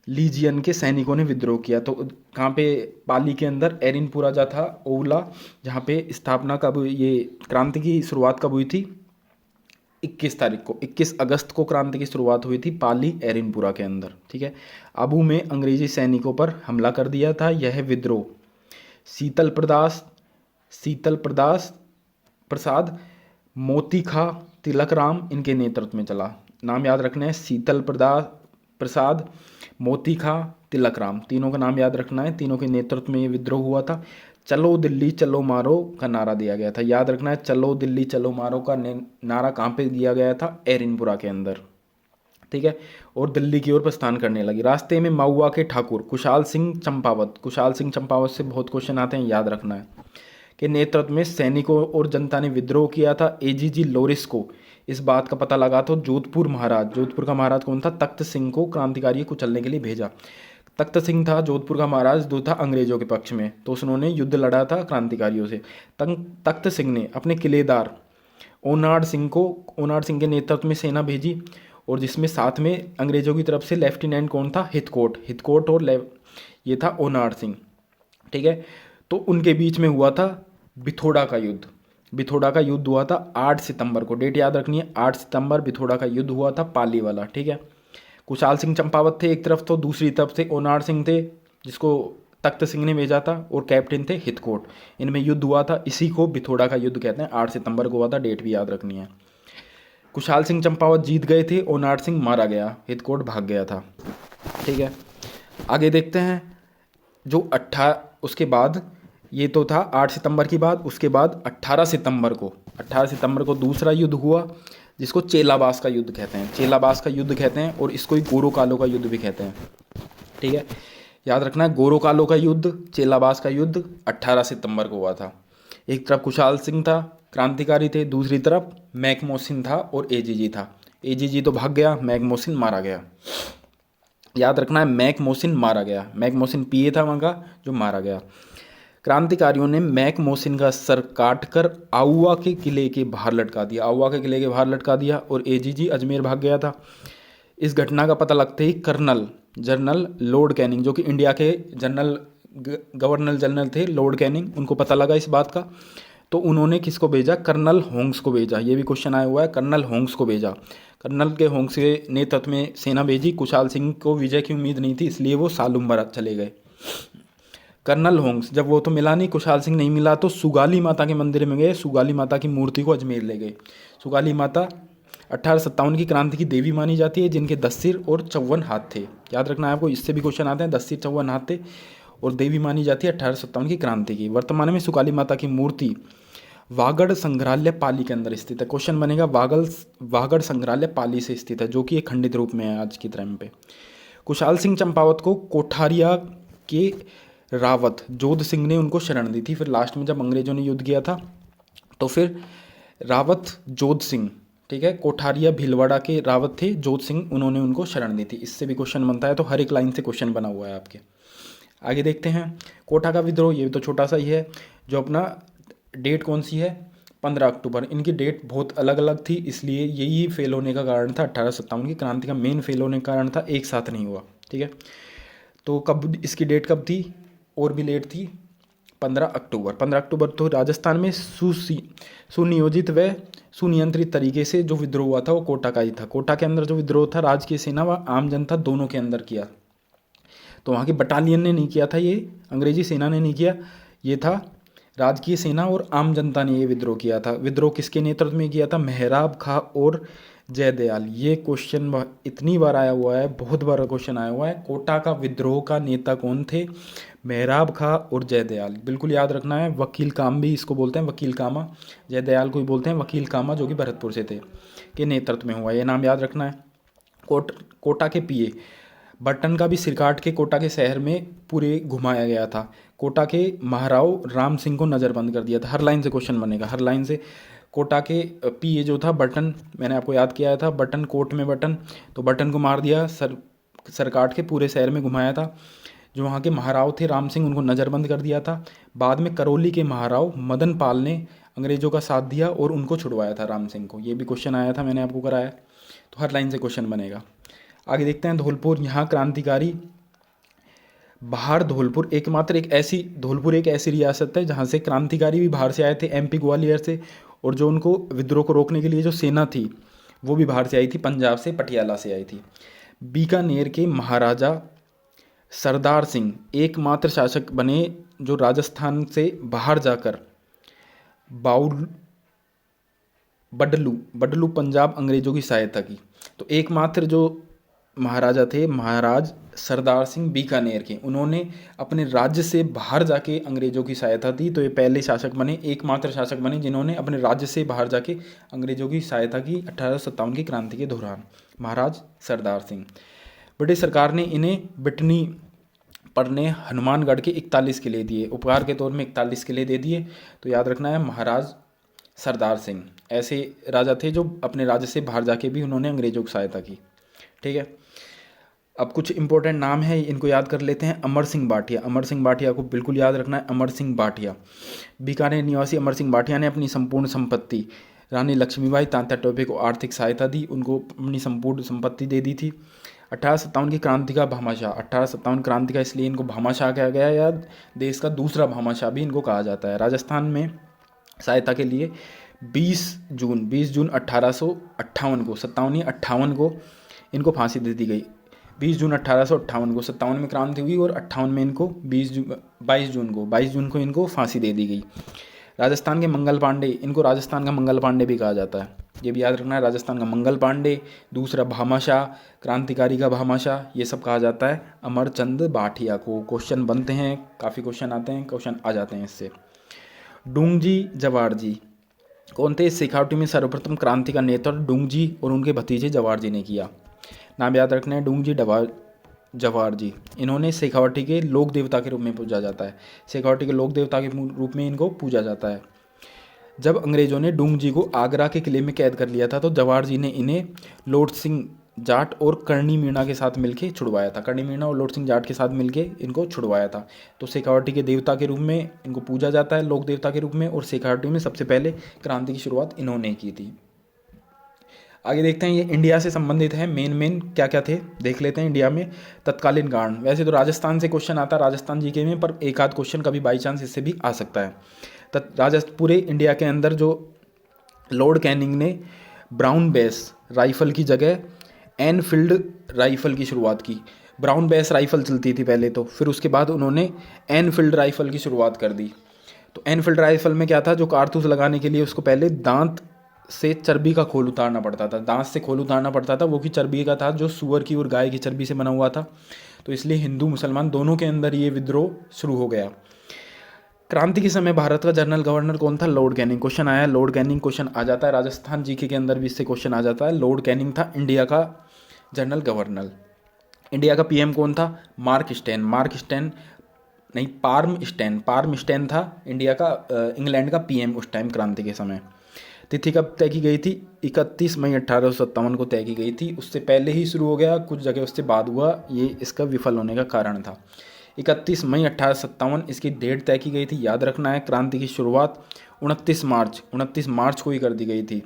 लीजियन के सैनिकों ने विद्रोह किया। तो कहाँ पे, पाली के अंदर एरिनपुरा जा था ओवला, जहाँ पे स्थापना कब, ये क्रांति की शुरुआत कब हुई थी, 21 तारीख को, 21 अगस्त को क्रांति की शुरुआत हुई थी पाली एरिनपुरा के अंदर, ठीक है। आबू में अंग्रेजी सैनिकों पर हमला कर दिया था। यह विद्रोह शीतल प्रसाद, मोती खा, तिलक राम इनके नेतृत्व में चला। नाम याद रखना है, शीतल प्रसाद, मोती खा, तिलक राम, तीनों का नाम याद रखना है। तीनों के नेतृत्व में ये विद्रोह हुआ था। चलो दिल्ली चलो मारो का नारा दिया गया था। याद रखना है, चलो दिल्ली चलो मारो का नारा कहाँ पे दिया गया था, एरिनपुरा के अंदर, ठीक है। और दिल्ली की ओर प्रस्थान करने लगी। रास्ते में महुआ के ठाकुर कुशाल सिंह चंपावत से बहुत क्वेश्चन आते हैं, याद रखना है, के नेतृत्व में सैनिकों और जनता ने विद्रोह किया था। एजीजी लॉरिस को इस बात का पता लगा तो जोधपुर का महाराज कौन था, तख्त सिंह को क्रांतिकारी को कुचलने के लिए भेजा। तख्त सिंह था जोधपुर का महाराज, जो था अंग्रेजों के पक्ष में, तो उन्होंने युद्ध लड़ा था क्रांतिकारियों से। तख्त सिंह ने अपने किलेदार ओनाड सिंह के नेतृत्व में सेना भेजी, और जिसमें साथ में अंग्रेजों की तरफ से लेफ्टिनेंट कौन था, हितकोट और ये था ओनाड सिंह, ठीक है। तो उनके बीच में हुआ था बिथोड़ा का युद्ध हुआ था 8 सितंबर को। डेट याद रखनी है, 8 सितंबर बिथोड़ा का युद्ध हुआ था, पाली वाला, ठीक है। कुशाल सिंह चंपावत थे एक तरफ, तो दूसरी तरफ से ओनाड सिंह थे जिसको तख्त सिंह ने भेजा था, और कैप्टन थे हितकोट। इनमें युद्ध हुआ था, इसी को बिथोड़ा का युद्ध कहते हैं। 8 सितंबर को हुआ था, डेट भी याद रखनी है। कुशाल सिंह चंपावत जीत गए थे, ओनाड सिंह मारा गया, हितकोट भाग गया था, ठीक है। आगे देखते हैं जो उसके बाद, ये तो था 8 सितंबर की बात। उसके बाद 18 सितंबर को दूसरा युद्ध हुआ, जिसको चेलाबास का युद्ध कहते हैं, और इसको ही गोरो कालो का युद्ध भी कहते हैं, ठीक है। याद रखना है, गोरो कालो का युद्ध, चेलाबास का युद्ध 18 सितंबर को हुआ था। एक तरफ कुशाल सिंह था, क्रांतिकारी थे, दूसरी तरफ मैकमोहसिन था और एजीजी था। एजीजी तो भाग गया, मैकमोहसिन मारा गया। याद रखना है, मैकमोहसिन मारा गया। मैकमोहसिन पीए था वहाँ का, जो मारा गया। क्रांतिकारियों ने मैक मोहसिन का सर काटकर आउवा के किले के बाहर लटका दिया। आउवा के किले के बाहर लटका दिया और एजीजी अजमेर भाग गया था। इस घटना का पता लगते ही जनरल लॉर्ड कैनिंग, जो कि इंडिया के गवर्नर जनरल थे लॉर्ड कैनिंग, उनको पता लगा इस बात का, तो उन्होंने किसको भेजा? कर्नल होंग्स को भेजा। ये भी क्वेश्चन आया हुआ है, कर्नल होंग्स को भेजा। कर्नल के होंग्स के नेतृत्व में सेना भेजी। कुशाल सिंह को विजय की उम्मीद नहीं थी, इसलिए वो सालुम्बर चले गए। कर्नल होंग्स जब वो तो मिला नहीं, कुशाल सिंह नहीं मिला, तो सुगाली माता के मंदिर में गए, सुगाली माता की मूर्ति को अजमेर ले गए। सुगाली माता 1857 की क्रांति की देवी मानी जाती है, जिनके 10 सिर और 54 हाथ थे। याद रखना है आपको, इससे भी क्वेश्चन आते हैं। 10 सिर 54 हाथ थे और देवी मानी जाती है 1857 की क्रांति की। वर्तमान में सुगाली माता की मूर्ति वागड़ संग्रहालय पाली के अंदर स्थित है। क्वेश्चन बनेगा वागड़ संग्रहालय पाली से स्थित है, जो कि एक खंडित रूप में है आज की टाइम पे। कुशाल सिंह चंपावत को कोठारिया के रावत जोध सिंह ने उनको शरण दी थी। फिर लास्ट में जब अंग्रेजों ने युद्ध किया था तो फिर रावत जोध सिंह, ठीक है, कोठारिया भीलवाड़ा के रावत थे जोध सिंह, उन्होंने उनको शरण दी थी। इससे भी क्वेश्चन बनता है, तो हर एक लाइन से क्वेश्चन बना हुआ है आपके। आगे देखते हैं कोटा का विद्रोह। ये तो छोटा सा ही है। जो अपना डेट कौन सी है? 15 अक्टूबर। इनकी डेट बहुत अलग अलग थी, इसलिए यही फेल होने का कारण था। 1857 की क्रांति का मेन फेल होने का कारण था, एक साथ नहीं हुआ, ठीक है। तो कब इसकी डेट कब थी? और भी लेट थी, 15 अक्टूबर। 15 अक्टूबर तो राजस्थान में सुनियोजित व सुनियंत्रित तरीके से जो विद्रोह हुआ था वो कोटा का ही था। कोटा के अंदर जो विद्रोह था राजकीय सेना व आम जनता दोनों के अंदर किया। तो वहाँ की बटालियन ने नहीं किया था, ये अंग्रेजी सेना ने नहीं किया, ये था राजकीय सेना और आम जनता ने ये विद्रोह किया था। विद्रोह किसके नेतृत्व में किया था? मेहराब खां और जयदयाल। ये क्वेश्चन इतनी बार आया हुआ है, बहुत बार क्वेश्चन आया हुआ है। कोटा का विद्रोह का नेता कौन थे? मेहराब खां और जयदयाल। बिल्कुल याद रखना है। वकील काम भी इसको बोलते हैं, वकील कामा। जयदयाल को भी बोलते हैं वकील कामा, जो कि भरतपुर से थे, के नेतृत्व में हुआ। ये नाम याद रखना है। कोटा के पीए बटन का भी सिर काट के कोटा के शहर में पूरे घुमाया गया था। कोटा के महाराव राम सिंह को नज़रबंद कर दिया था। हर लाइन से क्वेश्चन बनेगा, हर लाइन से। कोटा के पीए जो था बटन, मैंने आपको याद किया था, बटन कोट में बटन, तो बटन को मार दिया, सर काट के पूरे शहर में घुमाया था। जो वहाँ के महाराव थे राम सिंह, उनको नज़रबंद कर दिया था। बाद में करौली के महाराव मदन पाल ने अंग्रेजों का साथ दिया और उनको छुड़वाया था राम सिंह को। ये भी क्वेश्चन आया था, मैंने आपको कराया। तो हर लाइन से क्वेश्चन बनेगा। आगे देखते हैं धौलपुर। यहाँ क्रांतिकारी बाहर धौलपुर एक ऐसी रियासत है जहाँ से क्रांतिकारी भी बाहर से आए थे, एमपी ग्वालियर से। और जो उनको विद्रोह को रोकने के लिए जो सेना थी वो भी बाहर से आई थी, पंजाब से, पटियाला से आई थी। बीकानेर के महाराजा सरदार सिंह एकमात्र शासक बने जो राजस्थान से बाहर जाकर बडलू पंजाब अंग्रेजों की सहायता की। तो एकमात्र जो महाराजा थे, महाराज सरदार सिंह बीकानेर के, उन्होंने अपने राज्य से बाहर जाके अंग्रेजों की सहायता दी। तो ये पहले शासक बने, एकमात्र शासक बने जिन्होंने अपने राज्य से बाहर जाके अंग्रेजों की सहायता की 1857 की क्रांति के दौरान, महाराज सरदार सिंह। ब्रिटिश सरकार ने इन्हें बिटनी पढ़ने हनुमानगढ़ के 41 किले दिए, उपहार के तौर में 41 किले दे दिए। तो याद रखना है, महाराज सरदार सिंह ऐसे राजा थे जो अपने राज्य से बाहर जाके भी उन्होंने अंग्रेजों की सहायता की, ठीक है। अब कुछ इंपॉर्टेंट नाम है, इनको याद कर लेते हैं। अमर सिंह भाटिया, अमर सिंह भाटिया को बिल्कुल याद रखना है। अमर सिंह भाटिया, बीकानेर निवासी अमर सिंह भाटिया ने अपनी संपूर्ण संपत्ति रानी लक्ष्मीबाई तांत्या टोपे को आर्थिक सहायता दी, उनको अपनी संपूर्ण संपत्ति दे दी थी। 1857 की क्रांति का भामाशाह, 1857 क्रांति का इसलिए इनको भामाशाह कहा गया, या देश का दूसरा भामाशाह भी इनको कहा जाता है। राजस्थान में सहायता के लिए 20 जून 1858 को, 57 को इनको फांसी दे दी गई। 20 जून 1858 को, 57 में क्रांति हुई और 58 में इनको 22 जून को इनको फांसी दे दी गई। राजस्थान के मंगल पांडे, इनको राजस्थान का मंगल पांडे भी कहा जाता है, ये भी याद रखना है। राजस्थान का मंगल पांडे, दूसरा भामाशाह, क्रांतिकारी का भामाशाह, ये सब कहा जाता है अमरचंद भाटिया को। क्वेश्चन बनते हैं, काफ़ी क्वेश्चन आते हैं, क्वेश्चन आ जाते हैं इससे। डूंगजी जवार जी कौन थे? शेखावटी में सर्वप्रथम क्रांति का नेतृत्व डूंगजी और उनके भतीजे जवार जी ने किया। नाम याद रखना है, डूंगजी जवार जी। इन्होंने शेखावटी के लोक देवता के रूप में पूजा जाता है, शेखावटी के लोक देवता के रूप में इनको पूजा जाता है। जब अंग्रेजों ने डूंगजी को आगरा के किले में कैद कर लिया था तो जवार जी ने इन्हें लॉर्ड सिंह जाट और कर्णी मीणा के साथ मिलके छुड़वाया था। कर्णी मीणा और लॉर्ड सिंह जाट के साथ मिलके इनको छुड़वाया था। तो शेखावटी के देवता के रूप में इनको पूजा जाता है, लोक देवता के रूप में, और शेखावटी में सबसे पहले क्रांति की शुरुआत इन्होंने की थी। आगे देखते हैं, ये इंडिया से संबंधित है। मेन क्या क्या थे देख लेते हैं। इंडिया में तत्कालीन कारण, वैसे तो राजस्थान से क्वेश्चन आता है राजस्थान जीके में, पर एक आध क्वेश्चन कभी बाई चांस इससे भी आ सकता है। पूरे इंडिया के अंदर जो लॉर्ड कैनिंग ने ब्राउन बेस राइफल की जगह एनफील्ड राइफल की शुरुआत की। ब्राउन बेस राइफल चलती थी पहले तो, फिर उसके बाद उन्होंने एनफील्ड राइफल की शुरुआत कर दी। तो एनफील्ड राइफल में क्या था, जो कारतूस लगाने के लिए उसको पहले दांत से चर्बी का खोल उतारना पड़ता था, दांत से खोल उतारना पड़ता था, वो की चर्बी का था जो सुअर की और गाय की चर्बी से बना हुआ था। तो इसलिए हिंदू मुसलमान दोनों के अंदर ये विद्रोह शुरू हो गया। क्रांति के समय भारत का जनरल गवर्नर कौन था? Lord Canning. क्वेश्चन आया लॉर्ड कैनिंग, क्वेश्चन आ जाता है राजस्थान जीके के अंदर भी इससे क्वेश्चन आ जाता है। लॉर्ड कैनिंग था इंडिया का जनरल गवर्नर। इंडिया का पीएम कौन था? पार्म स्टैन था इंडिया का, इंग्लैंड का पीएम उस टाइम क्रांति के समय। तिथि कब तय की गई थी? 31 मई 1857 को तय की गई थी। उससे पहले ही शुरू हो गया, कुछ जगह उससे बाद हुआ, ये इसका विफल होने का कारण था। 31 मई 1857 इसकी डेट तय की गई थी, याद रखना है। क्रांति की शुरुआत 29 मार्च को ही कर दी गई थी।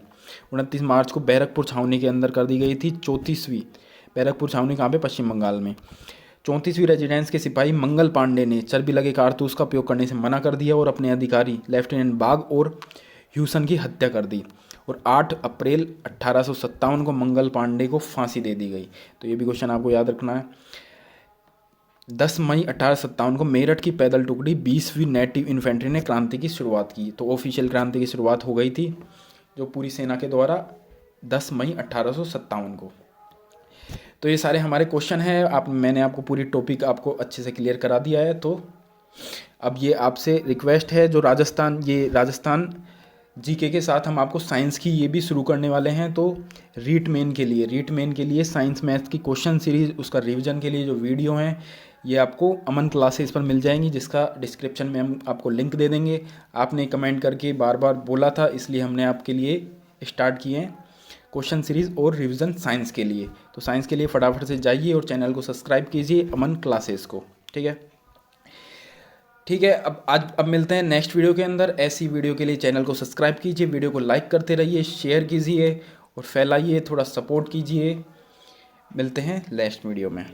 29 मार्च को बैरकपुर छावनी के अंदर कर दी गई थी। 34वीं बैरकपुर छावनी कहाँ पे? पश्चिम बंगाल में। 34वीं रेजिडेंस के सिपाही मंगल पांडे ने चर्बी लगे कारतूस का उपयोग करने से मना कर दिया और अपने अधिकारी लेफ्टिनेंट बाग और ह्यूसन की हत्या कर दी। और 8 अप्रैल 1857 को मंगल पांडे को फांसी दे दी गई। तो ये भी क्वेश्चन आपको याद रखना है। 10 मई 1857 को मेरठ की पैदल टुकड़ी 20वीं नेटिव इन्फेंट्री ने क्रांति की शुरुआत की। तो ऑफिशियल क्रांति की शुरुआत हो गई थी जो पूरी सेना के द्वारा 10 मई 1857 को। तो ये सारे हमारे क्वेश्चन हैं। मैंने आपको पूरी टॉपिक आपको अच्छे से क्लियर करा दिया है। तो अब ये आपसे रिक्वेस्ट है, जो राजस्थान जीके के साथ हम आपको साइंस की ये भी शुरू करने वाले हैं। तो रीट मेन के लिए साइंस मैथ की क्वेश्चन सीरीज, उसका रिवीजन के लिए जो वीडियो हैं ये आपको अमन क्लासेस पर मिल जाएंगी, जिसका डिस्क्रिप्शन में हम आपको लिंक दे देंगे। आपने कमेंट करके बार बार बोला था, इसलिए हमने आपके लिए स्टार्ट किए हैं क्वेश्चन सीरीज और रिवीजन साइंस के लिए। तो साइंस के लिए फटाफट से जाइए और चैनल को सब्सक्राइब कीजिए अमन क्लासेस को। ठीक है। अब मिलते हैं नेक्स्ट वीडियो के अंदर। ऐसी वीडियो के लिए चैनल को सब्सक्राइब कीजिए, वीडियो को लाइक करते रहिए, शेयर कीजिए और फैलाइए, थोड़ा सपोर्ट कीजिए। मिलते हैं नेक्स्ट वीडियो में।